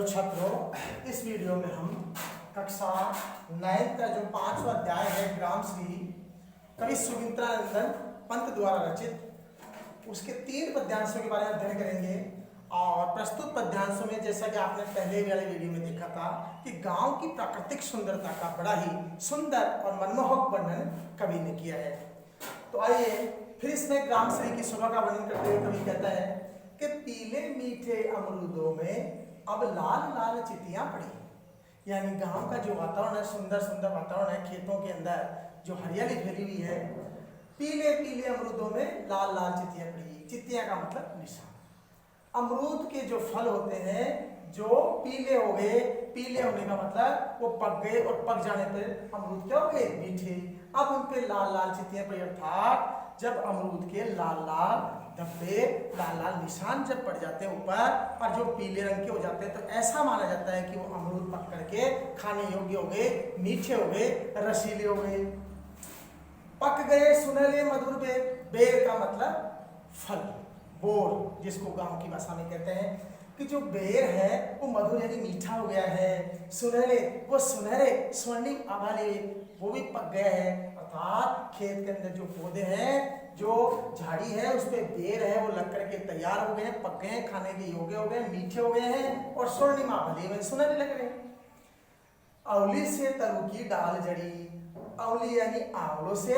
तो छात्रों, इस वीडियो में हम कक्षा 9 का जो 5वां अध्याय है ग्रामश्री कवि सुमित्रानंदन पंत द्वारा रचित उसके 3 पद्यांशों के बारे में अध्ययन करेंगे। और प्रस्तुत पद्यांशों में जैसा कि आपने पहले वाले वीडियो में देखा था कि गांव की प्राकृतिक सुंदरता का बड़ा ही सुंदर और मनमोहक वर्णन कवि ने किया है। तो आइए फिर इसमें ग्रामश्री की शोभा का वर्णन करते हुए कवि कहता है कि पीले मीठे अमरूदों में अब लाल लाल चिट्टियां पड़ी। यानी गांव का जो वातावरण है, सुंदर सुंदर वातावरण है, खेतों के अंदर जो हरियाली फैली हुई है, पीले पीले अमरूदों में लाल लाल चिट्टियां पड़ी। चिट्टियां का मतलब निशान। अमरूद के जो फल होते हैं जो पीले हो गए, पीले होने का मतलब वो पक गए और पक जाने पर अमरूद क्या हो गए? मीठे। अब उन पे लाल लाल चिट्टियां पड़ी, अर्थात जब अमरूद के लाल लाल धब्बे, लाल लाल निशान जब पड़ जाते हैं ऊपर और जो पीले रंग के हो जाते हैं, तो ऐसा माना जाता है कि वो अमरूद पक करके खाने योग्य हो गए, मीठे हो गए, रसीले हो गए। पक गए सुनहरे मधुर बेर। बेर का मतलब फल, बोर, जिसको गांव की भाषा में कहते हैं कि जो बेर है वो मधुर यानी मीठा हो गया है। सुनहरे, वो सुनहरे स्वर्णिम आभाले वो भी पक गए हैं। अर्थात खेत के अंदर जो पौधे हैं, जो झाड़ी है, उस पे बेर है, वो लग करके तैयार हो गए हैं, पक गए हैं, खाने के योग्य हो गए, मीठे हो गए हैं और स्वर्णिम आभाले में सुनहरे लग रहे हैं। अवली से तरु की डाल जड़ी। अवली यानी आंवलों से,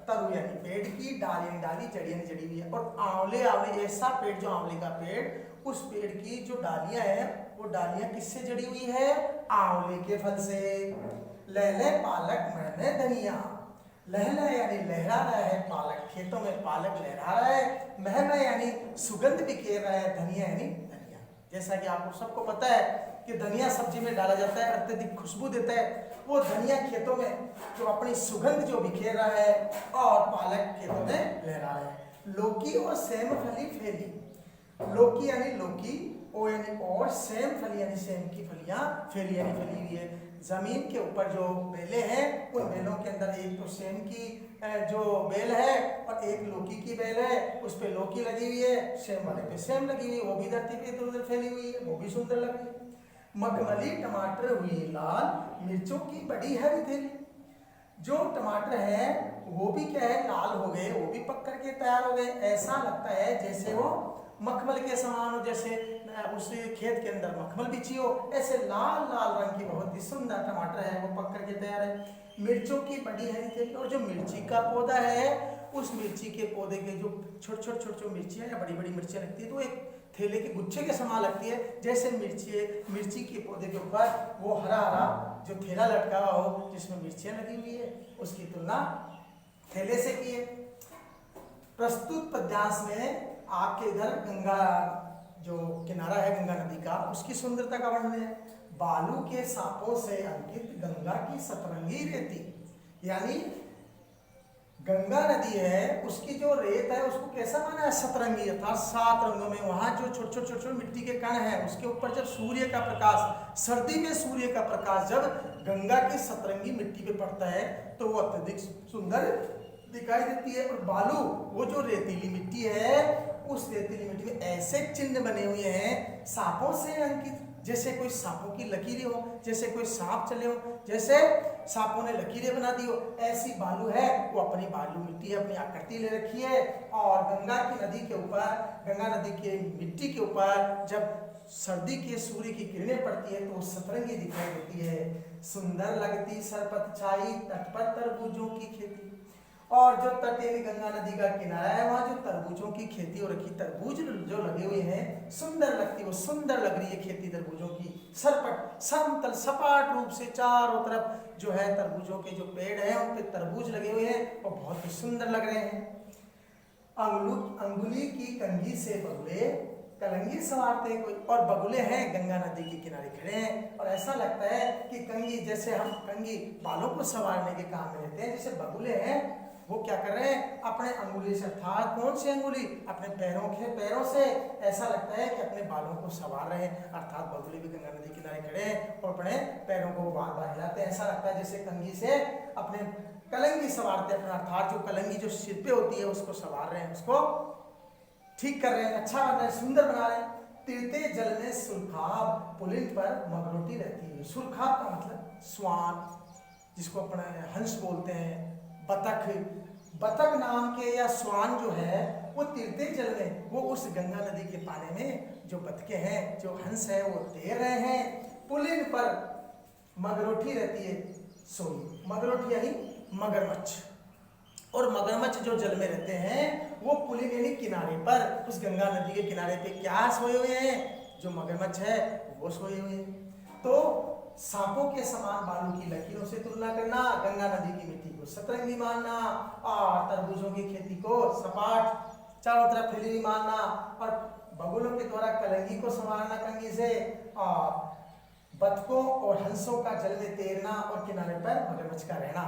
तरु यानी पेड़ की, डाल यानी डाली, जड़ी यानी जड़ी हुई है। और आंवले, आंवले ऐसा पेड़, जो आंवले का पेड़, उस पेड़ की जो डालियां हैं वो डालियां किससे जड़ी हुई है? आंवले के फल से। लहले पालक मैंने धनिया। लहला यानी लहरा रहा है पालक, खेतों में पालक लहरा रहा है। महना यानी सुगंध बिखेर रहा है। धनिया यानी धनिया। जैसा कि आपको सबको पता है कि धनिया सब्जी में डाला जाता है, अत्यधिक खुशबू देता है। वो धनिया खेतों में जो अपनी सुगंध जो बिखेर रहा है और पालक खेतों में लहरा रहा है। लौकी और सेम फली फैली। लौकी यानी लौकी, ओ यानी और, सेम फली यानी सेम की फलियां फैली यानी फैली हुई है। जमीन के ऊपर जो बेलें हैं, उन बेलों के अंदर एक तो सेम की जो बेल है और एक लौकी की बेल है, उस पे लौकी लगी हुई है, सेम वाले पे सेम लगी हुई है, वो भी धरती पे इधर उधर फैली हुई है, वो भी सुंदर लग रही है। मखमली टमाटर हुई लाल, मिर्चों की बड़ी हरी थैली। जो टमाटर है वो भी क्या है? लाल हो गए, वो भी पक करके तैयार हो गए। ऐसा लगता है जैसे वो मखमल के समान हो, जैसे उस खेत के अंदर मखमल बिछी हो, ऐसे लाल लाल रंग की बहुत ही सुंदर टमाटर है, वो पक करके तैयार है। मिर्चों की बड़ी हरी थैली। और जो मिर्ची का पौधा है, उस मिर्ची के पौधे के जो छोटे छोटे छोटे छोटे मिर्चियाँ या बड़ी बड़ी मिर्चियाँ लगती है, तो एक थैले के गुच्छे के समान लगती है। जैसे मिर्ची के पौधे के ऊपर वो हरा हरा जो थैला लटका हुआ हो जिसमें मिर्चियाँ लगी हुई है, उसकी तुलना थैले से की है। प्रस्तुत पद्यांश में आपके इधर गंगा जो किनारा है गंगा नदी का, उसकी सुंदरता का वर्णन है। बालू के सांपों से अंकित गंगा की सतरंगी रेती। यानी गंगा नदी है, उसकी जो रेत है उसको कैसा माना है? सतरंगी, अर्थात 7 रंगों में। वहां जो छोटे छोटे छोटे मिट्टी के कण है, उसके ऊपर जब सूर्य का प्रकाश, सर्दी में सूर्य का प्रकाश जब गंगा की सतरंगी मिट्टी पे पड़ता है तो वो अत्यधिक सुंदर दिखाई देती है। और बालू, वो जो रेतीली मिट्टी है, उस रेतीली मिट्टी में ऐसे चिन्ह बने हुए हैं सांपों से अंकित, जैसे कोई सांपों की लकीरें हो, जैसे कोई सांप चले हो, जैसे सांपों ने लकीरें बना दी हो, ऐसी बालू है। वो अपनी बालू मिट्टी है, अपनी आकृति ले रखी है। और गंगा की नदी के ऊपर, गंगा नदी के मिट्टी के ऊपर जब सर्दी के सूर्य की किरणें पड़ती है तो सतरंगी दिखाई देती है। सुंदर लगती सरपत छाई, तट पर तरबूजों की खेती। और जो तटीय गंगा नदी का किनारा है, वहां जो तरबूजों की खेती हो रखी, तरबूज जो लगे हुए हैं, सुंदर लगती, वो सुंदर लग रही है खेती तरबूजों की। सरपट, समतल सपाट रूप से चारों तरफ जो है तरबूजों के जो पेड़ हैं, उन पे तरबूज लगे हुए हैं, वो बहुत ही सुंदर लग रहे हैं। अंगुली की कंघी से बगुले कलंगी सवारते कोई। और बगुले हैं गंगा नदी के किनारे खड़े हैं, और ऐसा लगता है कि कंघी, जैसे हम कंघी बालों को संवारने के काम में लेते हैं, जैसे बगुले हैं वो क्या कर रहे हैं? अपने अंगुली से, अर्थात कौन सी अंगुली? अपने पैरों से ऐसा लगता है कि अपने बालों को संवार रहे हैं। अर्थात बगुले भी गंगा नदी किनारे खड़े हैं और अपने पैरों को बार बार हिलाते हैं। ऐसा लगता है जैसे कंघी से अपने कलंगी संवारते हैं, अर्थात जो कलंगी जो सिर पे होती है उसको संवार रहे हैं, उसको ठीक कर रहे हैं, अच्छा बना रहे हैं, सुंदर बना रहे हैं। तीर्थे जल में सुरखाब, पुलिन पर मगरोटी रहती है। सुरखाब का मतलब स्वान, जिसको अपन हंस बोलते हैं, बतख। बतख नाम के या स्वान जो है वो तीर्थे जल में, वो उस गंगा नदी के पानी में जो बतखे हैं, जो हंस है वो तैर रहे हैं। पुलिन पर मगरोटी रहती है सोई। मगरोटी यानी मगरमच्छ, और मगरमच्छ जो जल में रहते हैं वो पुलिन यानी किनारे पर, उस गंगा नदी के किनारे पे क्या सोए हुए हैं, जो मगरमच्छ है वो सोए हुए हैं। तो सांपों के समान बालू की लकीरों से तुलना करना, गंगा नदी की मिट्टी को सतरंगी मानना, और तरबूजों की खेती को सपाट चारों तरफ फैली हुई मानना, और बगुलों के द्वारा कलंगी को संवारना कंगी से, और बतखों और हंसों का जल में तैरना और किनारे पर मगरमच्छ का रहना।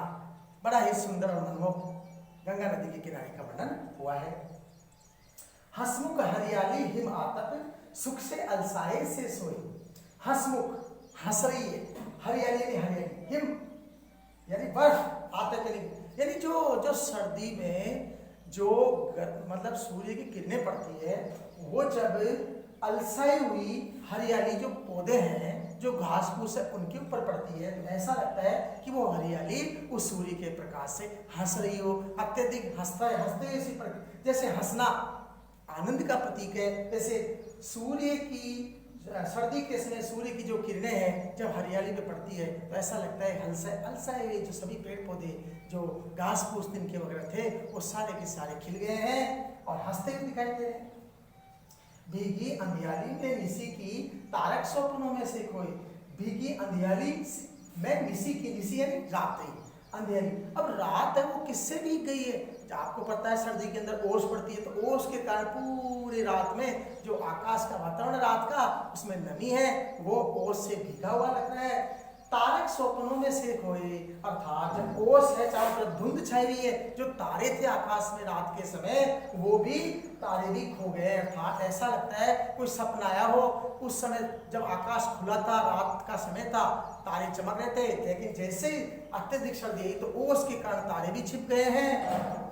बड़ा ही सुंदर और मनमोहक गंगा नदी के किनारे का वर्णन हुआ है। हंसमुख हरियाली हिम आतप, सुख से अलसाए से सोई। हंसमुख हंस रही है, हरियाली यानी हरियाली, हिम यानी बर्फ, आतप यानी जो सर्दी में जो मतलब सूर्य की किरणें पड़ती है, वो जब अलसाई हुई हरियाली जो पौधे हैं, जो घास फूस है, उनके ऊपर पड़ती है, तो ऐसा लगता है कि वो हरियाली उस सूर्य के प्रकाश से हंस रही हो। अत्यधिक हंसते इसी पर, जैसे हंसना आनंद का प्रतीक है, जैसे सूर्य की सर्दी के समय सूर्य की जो किरणें हैं जब हरियाली पे पड़ती है तो ऐसा लगता है अलसाए हुए जो सभी पेड़ पौधे, जो घास फूस तिनके वगैरह थे, वो सारे के सारे खिल गए हैं और हंसते हुए दिखाई दे रहे हैं। भीगी अंधियाली में निसी की, तारक स्वप्नों में से कोई। भीगी अंधियाली में निसी की, निसी यानी रात है, अंधेरी। अब रात है वो किससे भीग गई है? आपको पता है सर्दी के अंदर ओस पड़ती है, तो ओस के कारण पूरी रात में जो आकाश का वातावरण रात का, उसमें नमी है, वो ओस से भीगा हुआ लग रहा है। तारक स्वप्नों में से खोए, अर्थात जब ओस है, चारों तरफ धुंध छाई हुई है, जो तारे थे आकाश में रात के समय, वो भी तारे भी खो गए। अर्थात ऐसा लगता है कोई सपना आया हो, उस समय जब आकाश खुला था, रात का समय था, तारे चमक रहे थे, लेकिन जैसे अत्यधिक सर्दी आई तो ओस के कारण तारे भी छिप गए हैं।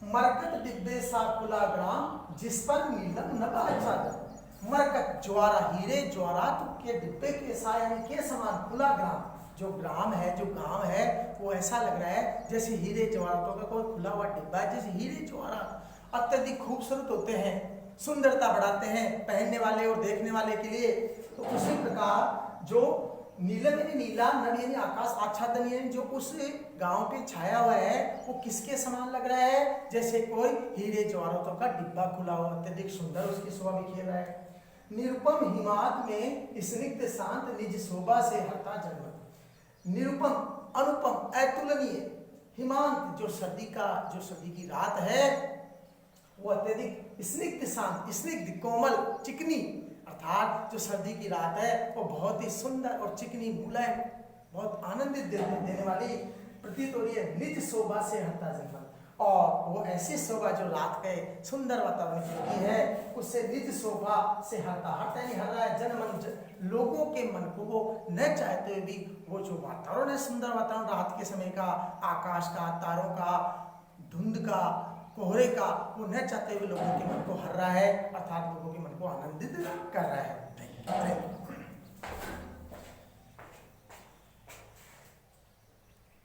मरकट डिब्बे सा खुला ग्राम, जिस पर नीलम नभा चादर। मरकट ज्वारा, हीरे ज्वारात के डिब्बे के सायन के समान खुला ग्राम, जो ग्राम है, जो गांव है, वो ऐसा लग रहा है जैसे हीरे ज्वारातों का कोई खुला हुआ डिब्बा है। जैसे हीरे ज्वारात अत्यधिक खूबसूरत होते हैं, सुंदरता बढ़ाते हैं पहनने वाले और देखने वाले के लिए, तो उसी प्रकार जो नीलम यानी नीला, नभ यानी आकाश, आच्छादन यानी जो उस गांव पे छाया हुआ है, वो किसके समान लग रहा है? जैसे कोई हीरे ज्वारातों का डिब्बा खुला हुआ, अत्यधिक सुंदर उसकी शोभा बिखेर रहा है। निरुपम हिमात में स्निग्ध शांत निज शोभा से हरता जन्म। निरुपम, अनुपम, अतुलनीय। हिमांत जो सर्दी की रात है, वो अत्यधिक स्निग्ध शांत, स्निग्ध कोमल चिकनी, अर्थात जो सर्दी की रात है वो बहुत ही सुंदर और चिकनी मुलायम, बहुत आनंदित देने वाली प्रतीत हो रही है। निज शोभा से हरता जन्म, और वो ऐसी शोभा जो रात के सुंदर वातावरण की है, उससे निज शोभा से हरता यानी हर रहा है जनमन, लोगों के मन को वो न चाहते हुए भी वो जो वातावरण है, सुंदर वातावरण रात के समय का, आकाश का, तारों का, धुंध का, कोहरे का, वो न चाहते हुए लोगों के मन को हर रहा है, अर्थात लोगों के मन को आनंदित कर रहा है।